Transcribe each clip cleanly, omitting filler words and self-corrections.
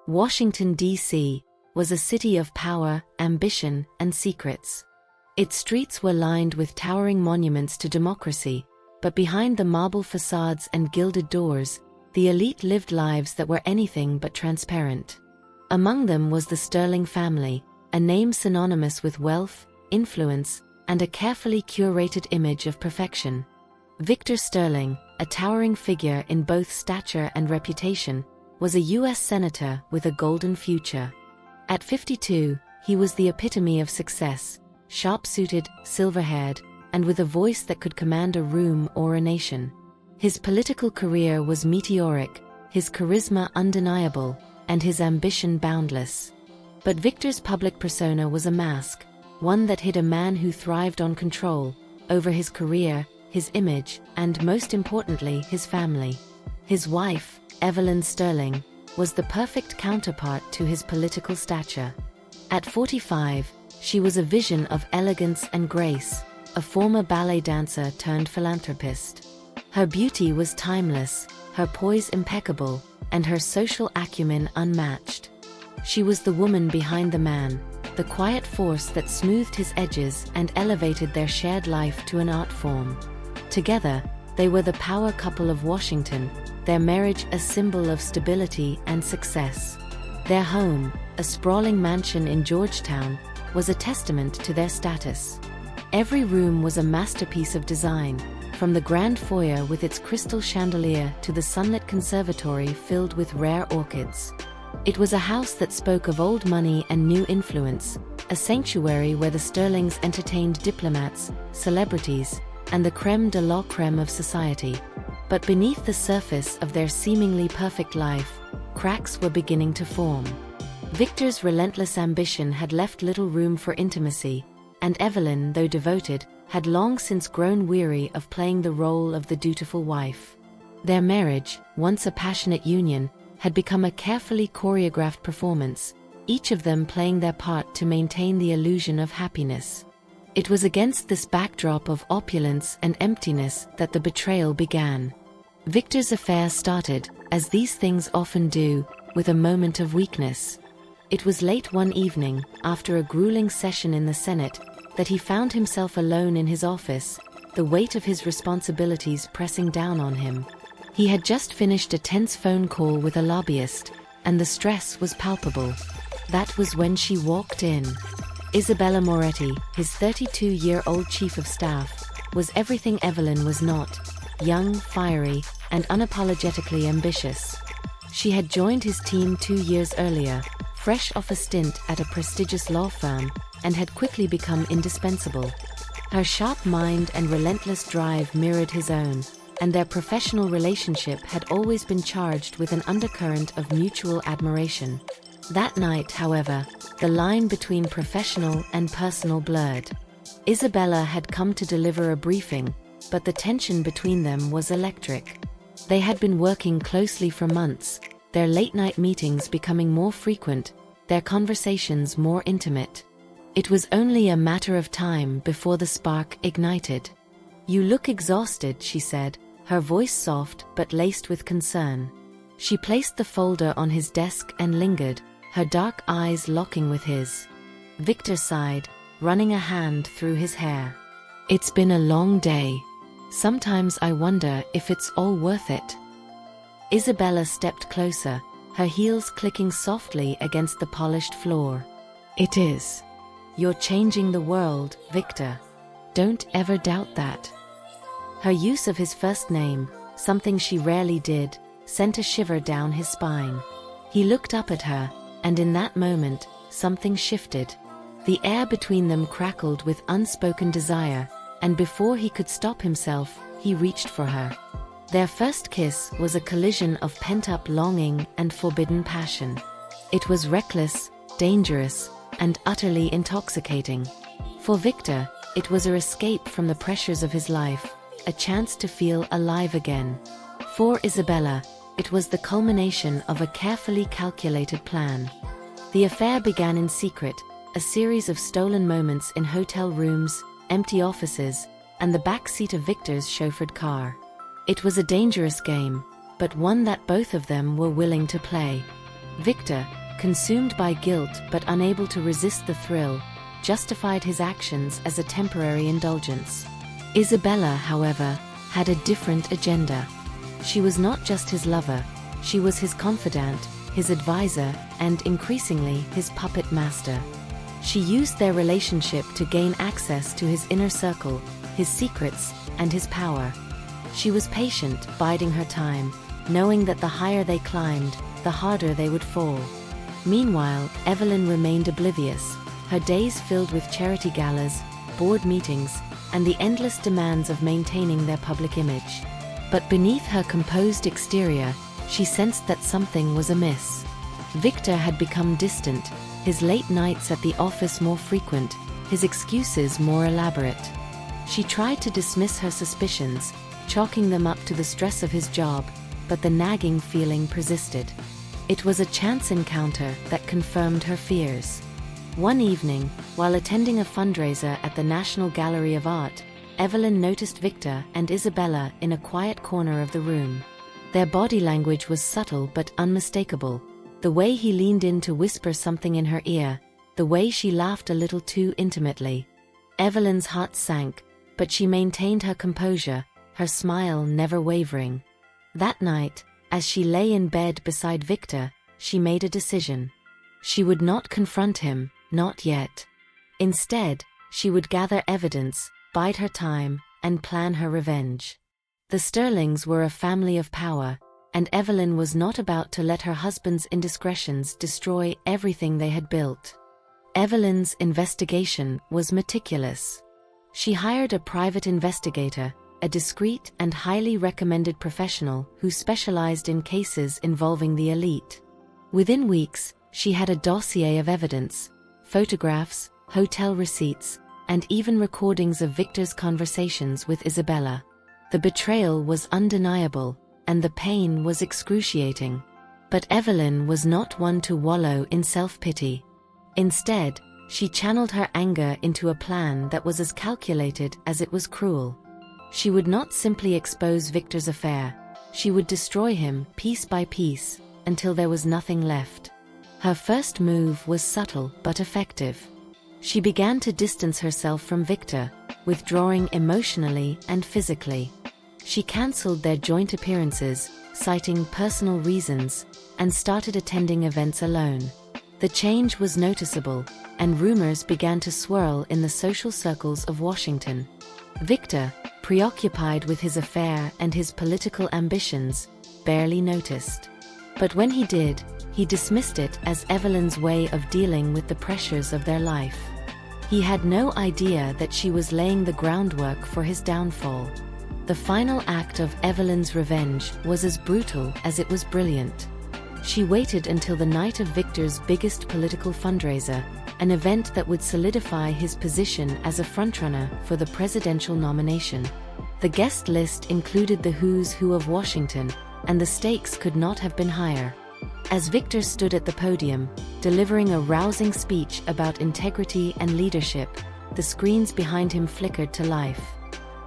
Washington, D.C., was a city of power, ambition, and secrets. Its streets were lined with towering monuments to democracy, but behind the marble facades and gilded doors, the elite lived lives that were anything but transparent. Among them was the Sterling family, a name synonymous with wealth, influence, and a carefully curated image of perfection. Victor Sterling, a towering figure in both stature and reputation, was a U.S. senator with a golden future. At 52, he was the epitome of success, sharp-suited, silver-haired, and with a voice that could command a room or a nation. His political career was meteoric, his charisma undeniable, and his ambition boundless. But Victor's public persona was a mask, one that hid a man who thrived on control over his career, his image, and most importantly, his family. His wife, Evelyn Sterling, was the perfect counterpart to his political stature. At 45, she was a vision of elegance and grace, a former ballet dancer turned philanthropist. Her beauty was timeless, her poise impeccable, and her social acumen unmatched. She was the woman behind the man, the quiet force that smoothed his edges and elevated their shared life to an art form. Together, they were the power couple of Washington, their marriage a symbol of stability and success. Their home, a sprawling mansion in Georgetown, was a testament to their status. Every room was a masterpiece of design, from the grand foyer with its crystal chandelier to the sunlit conservatory filled with rare orchids. It was a house that spoke of old money and new influence, a sanctuary where the Sterlings entertained diplomats, celebrities, and the crème de la crème of society. But beneath the surface of their seemingly perfect life, cracks were beginning to form. Victor's relentless ambition had left little room for intimacy, and Evelyn, though devoted, had long since grown weary of playing the role of the dutiful wife. Their marriage, once a passionate union, had become a carefully choreographed performance, each of them playing their part to maintain the illusion of happiness. It was against this backdrop of opulence and emptiness that the betrayal began. Victor's affair started, as these things often do, with a moment of weakness. It was late one evening, after a grueling session in the Senate, that he found himself alone in his office, the weight of his responsibilities pressing down on him. He had just finished a tense phone call with a lobbyist, and the stress was palpable. That was when she walked in. Isabella Moretti, his 32-year-old chief of staff, was everything Evelyn was not: young, fiery, and unapologetically ambitious. She had joined his team 2 years earlier, fresh off a stint at a prestigious law firm, and had quickly become indispensable. Her sharp mind and relentless drive mirrored his own, and their professional relationship had always been charged with an undercurrent of mutual admiration. That night, however, the line between professional and personal blurred. Isabella had come to deliver a briefing, but the tension between them was electric. They had been working closely for months, their late-night meetings becoming more frequent, their conversations more intimate. It was only a matter of time before the spark ignited. "You look exhausted," she said, her voice soft but laced with concern. She placed the folder on his desk and lingered, her dark eyes locking with his. Victor sighed, running a hand through his hair. "It's been a long day. Sometimes I wonder if it's all worth it." Isabella stepped closer, her heels clicking softly against the polished floor. "It is. You're changing the world, Victor. Don't ever doubt that." Her use of his first name, something she rarely did, sent a shiver down his spine. He looked up at her, and in that moment, something shifted. The air between them crackled with unspoken desire, and before he could stop himself, he reached for her. Their first kiss was a collision of pent-up longing and forbidden passion. It was reckless, dangerous, and utterly intoxicating. For Victor, it was her escape from the pressures of his life, a chance to feel alive again. For Isabella, it was the culmination of a carefully calculated plan. The affair began in secret, a series of stolen moments in hotel rooms, empty offices, and the back seat of Victor's chauffeured car. It was a dangerous game, but one that both of them were willing to play. Victor, consumed by guilt but unable to resist the thrill, justified his actions as a temporary indulgence. Isabella, however, had a different agenda. She was not just his lover, she was his confidant, his advisor, and increasingly his puppet master. She used their relationship to gain access to his inner circle, his secrets, and his power. She was patient, biding her time, knowing that the higher they climbed, the harder they would fall. Meanwhile, Evelyn remained oblivious, her days filled with charity galas, board meetings, and the endless demands of maintaining their public image. But beneath her composed exterior, she sensed that something was amiss. Victor had become distant, his late nights at the office more frequent, his excuses more elaborate. She tried to dismiss her suspicions, chalking them up to the stress of his job, but the nagging feeling persisted. It was a chance encounter that confirmed her fears. One evening, while attending a fundraiser at the National Gallery of Art, Evelyn noticed Victor and Isabella in a quiet corner of the room. Their body language was subtle but unmistakable. The way he leaned in to whisper something in her ear, the way she laughed a little too intimately. Evelyn's heart sank, but she maintained her composure, her smile never wavering. That night, as she lay in bed beside Victor, she made a decision. She would not confront him, not yet. Instead, she would gather evidence, bide her time, and plan her revenge. The Sterlings were a family of power, and Evelyn was not about to let her husband's indiscretions destroy everything they had built. Evelyn's investigation was meticulous. She hired a private investigator, a discreet and highly recommended professional who specialized in cases involving the elite. Within weeks, she had a dossier of evidence, photographs, hotel receipts, and even recordings of Victor's conversations with Isabella. The betrayal was undeniable, and the pain was excruciating. But Evelyn was not one to wallow in self-pity. Instead, she channeled her anger into a plan that was as calculated as it was cruel. She would not simply expose Victor's affair. She would destroy him piece by piece, until there was nothing left. Her first move was subtle but effective. She began to distance herself from Victor, withdrawing emotionally and physically. She cancelled their joint appearances, citing personal reasons, and started attending events alone. The change was noticeable, and rumors began to swirl in the social circles of Washington. Victor, preoccupied with his affair and his political ambitions, barely noticed. But when he did, he dismissed it as Evelyn's way of dealing with the pressures of their life. He had no idea that she was laying the groundwork for his downfall. The final act of Evelyn's revenge was as brutal as it was brilliant. She waited until the night of Victor's biggest political fundraiser, an event that would solidify his position as a frontrunner for the presidential nomination. The guest list included the who's who of Washington, and the stakes could not have been higher. As Victor stood at the podium, delivering a rousing speech about integrity and leadership, the screens behind him flickered to life.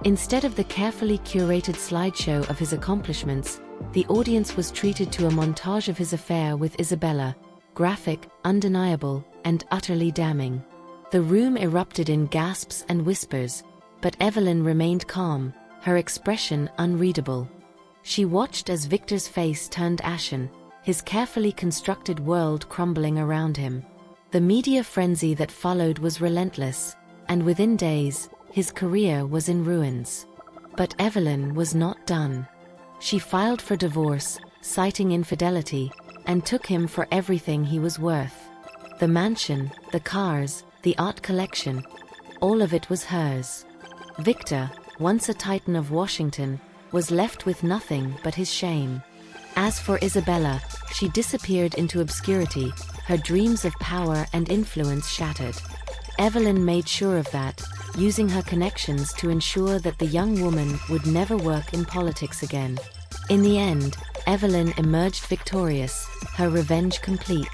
Instead of the carefully curated slideshow of his accomplishments, the audience was treated to a montage of his affair with Isabella, graphic, undeniable, and utterly damning. The room erupted in gasps and whispers, but Evelyn remained calm, her expression unreadable. She watched as Victor's face turned ashen, his carefully constructed world crumbling around him. The media frenzy that followed was relentless, and within days, his career was in ruins. But Evelyn was not done. She filed for divorce, citing infidelity, and took him for everything he was worth. The mansion, the cars, the art collection, all of it was hers. Victor, once a titan of Washington, was left with nothing but his shame. As for Isabella, she disappeared into obscurity, her dreams of power and influence shattered. Evelyn made sure of that, using her connections to ensure that the young woman would never work in politics again. In the end, Evelyn emerged victorious, her revenge complete.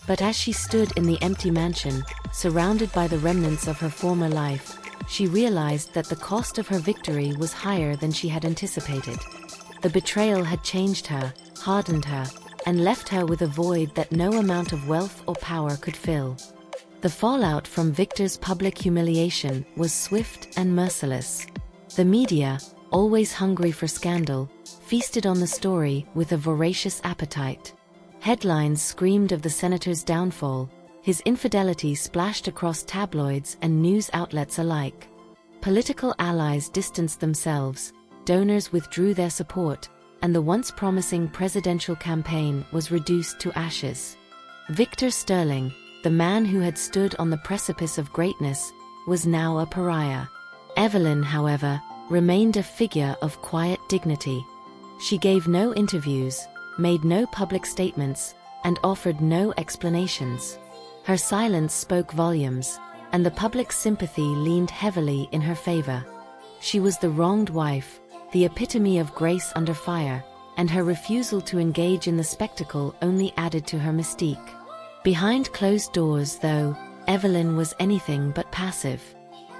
But as she stood in the empty mansion, surrounded by the remnants of her former life, she realized that the cost of her victory was higher than she had anticipated. The betrayal had changed her, hardened her, and left her with a void that no amount of wealth or power could fill. The fallout from Victor's public humiliation was swift and merciless. The media, always hungry for scandal, feasted on the story with a voracious appetite. Headlines screamed of the senator's downfall, his infidelity splashed across tabloids and news outlets alike. Political allies distanced themselves, donors withdrew their support, and the once promising presidential campaign was reduced to ashes. Victor Sterling, the man who had stood on the precipice of greatness, was now a pariah. Evelyn, however, remained a figure of quiet dignity. She gave no interviews, made no public statements, and offered no explanations. Her silence spoke volumes, and the public's sympathy leaned heavily in her favor. She was the wronged wife, the epitome of grace under fire, and her refusal to engage in the spectacle only added to her mystique. Behind closed doors, though, Evelyn was anything but passive.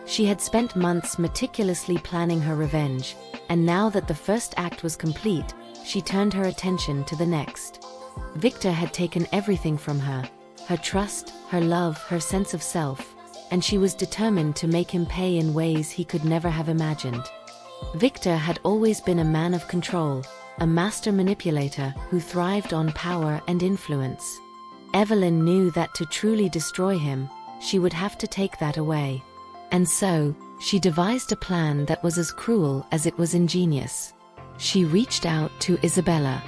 She had spent months meticulously planning her revenge, and now that the first act was complete, she turned her attention to the next. Victor had taken everything from her: her trust, her love, her sense of self, and she was determined to make him pay in ways he could never have imagined. Victor had always been a man of control, a master manipulator who thrived on power and influence. Evelyn knew that to truly destroy him, she would have to take that away. And so, she devised a plan that was as cruel as it was ingenious. She reached out to Isabella.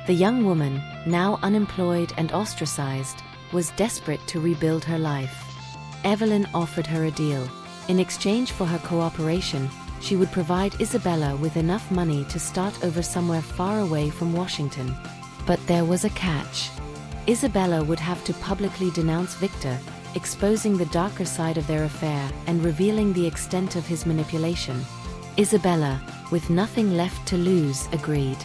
The young woman, now unemployed and ostracized, was desperate to rebuild her life. Evelyn offered her a deal. In exchange for her cooperation, she would provide Isabella with enough money to start over somewhere far away from Washington. But there was a catch. Isabella would have to publicly denounce Victor, exposing the darker side of their affair and revealing the extent of his manipulation. Isabella, with nothing left to lose, agreed.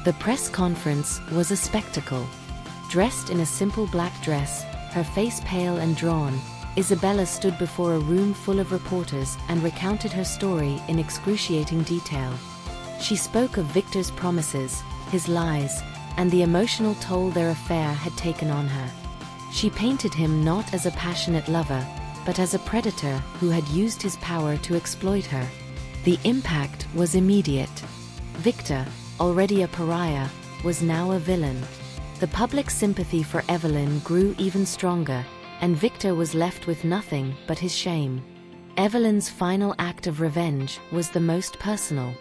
The press conference was a spectacle. Dressed in a simple black dress, her face pale and drawn, Isabella stood before a room full of reporters and recounted her story in excruciating detail. She spoke of Victor's promises, his lies, and the emotional toll their affair had taken on her. She painted him not as a passionate lover, but as a predator who had used his power to exploit her. The impact was immediate. Victor, already a pariah, was now a villain. The public sympathy for Evelyn grew even stronger, and Victor was left with nothing but his shame. Evelyn's final act of revenge was the most personal.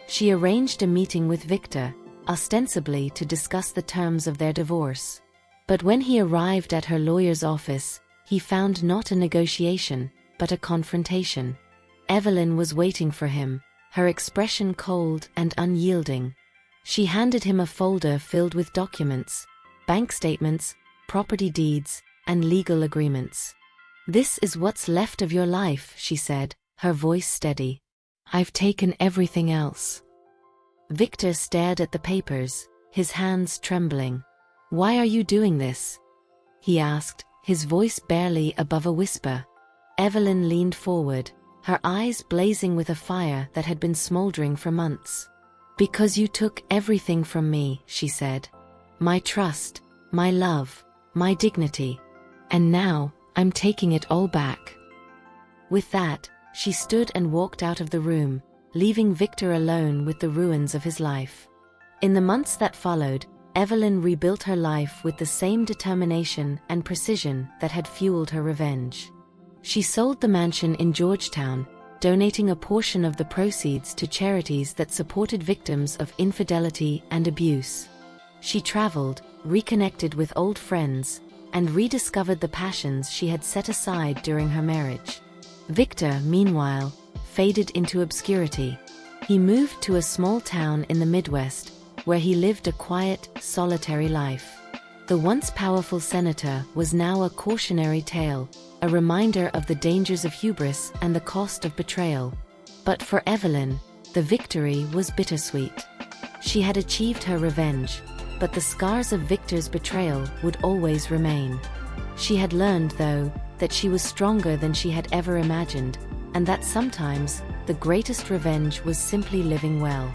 She arranged a meeting with Victor, ostensibly to discuss the terms of their divorce. But when he arrived at her lawyer's office, he found not a negotiation, but a confrontation. Evelyn was waiting for him, her expression cold and unyielding. She handed him a folder filled with documents, bank statements, property deeds, and legal agreements. "This is what's left of your life," she said, her voice steady. "I've taken everything else." Victor stared at the papers, his hands trembling. "Why are you doing this?" he asked, his voice barely above a whisper. Evelyn leaned forward, her eyes blazing with a fire that had been smoldering for months. "Because you took everything from me," she said. "My trust, my love, my dignity. And now, I'm taking it all back." With that, she stood and walked out of the room, leaving Victor alone with the ruins of his life. In the months that followed, Evelyn rebuilt her life with the same determination and precision that had fueled her revenge. She sold the mansion in Georgetown, donating a portion of the proceeds to charities that supported victims of infidelity and abuse. She traveled, reconnected with old friends, and rediscovered the passions she had set aside during her marriage. Victor, meanwhile, faded into obscurity. He moved to a small town in the Midwest, where he lived a quiet, solitary life. The once powerful senator was now a cautionary tale, a reminder of the dangers of hubris and the cost of betrayal. But for Evelyn, the victory was bittersweet. She had achieved her revenge, but the scars of Victor's betrayal would always remain. She had learned, though, that she was stronger than she had ever imagined, and that sometimes, the greatest revenge was simply living well.